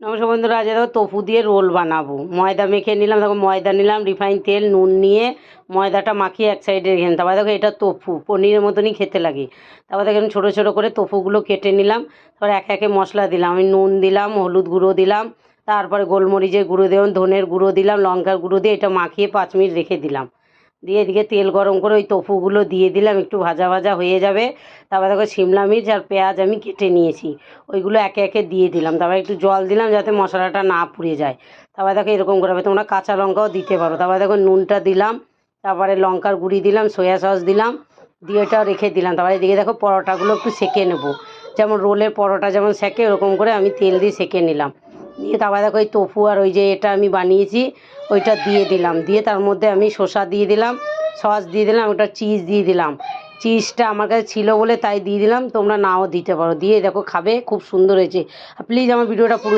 নমস্কার বন্ধুরা, আজ দেখো tofu দিয়ে রোল বানাবো। ময়দা মেখে নিলাম, দেখো ময়দা নিলাম, রিফাইন তেল, নুন নিয়ে ময়দাটা মাখিয়ে এক সাইডে রেখে নিলাম। তারপর দেখো এটা tofu পনিরের মতনই খেতে লাগে। তারপর দেখো ছোটো ছোটো করে tofuগুলো কেটে নিলাম। তারপর একে একে মশলা দিলাম, আমি নুন দিলাম, হলুদ গুঁড়ো দিলাম, তারপরে গোলমরিচের গুঁড়ো দিলাম, ধনের গুঁড়ো দিলাম, লঙ্কার গুঁড়ো দিয়ে এটা মাখিয়ে 5 মিনিট রেখে দিলাম। দিয়ে এদিকে তেল গরম করে ওই tofuগুলো দিয়ে দিলাম, একটু ভাজা ভাজা হয়ে যাবে। তারপর দেখো শিমলা মির্চ আর পেঁয়াজ আমি কেটে নিয়েছি, ওইগুলো একে একে দিয়ে দিলাম। তারপর একটু জল দিলাম যাতে মশলাটা না পুড়ে যায়। তারপর দেখো এরকম করে তোমরা কাঁচা লঙ্কাও দিতে পারো। তারপর দেখো নুনটা দিলাম, তারপরে লঙ্কার গুঁড়ি দিলাম, সয়া সস দিলাম, দিয়ে ওটা রেখে দিলাম। তারপরে এদিকে দেখো পরোটাগুলো একটু সেঁকে নেবো, যেমন রোলের পরোটা যেমন সেঁকে ওরকম করে আমি তেল দিয়ে সেঁকে নিলাম। দিয়ে তারপর দেখো ওই tofu আর ওই যে এটা আমি বানিয়েছি ওইটা দিয়ে দিলাম। দিয়ে তার মধ্যে আমি শসা দিয়ে দিলাম, সস দিয়ে দিলাম, ওটা চিজ দিয়ে দিলাম। চিজটা আমার কাছে ছিল বলে তাই দিয়ে দিলাম, তোমরা নাও দিতে পারো। দিয়ে দেখো খাবে, খুব সুন্দর হয়েছে। প্লিজ আমার ভিডিওটা পুরো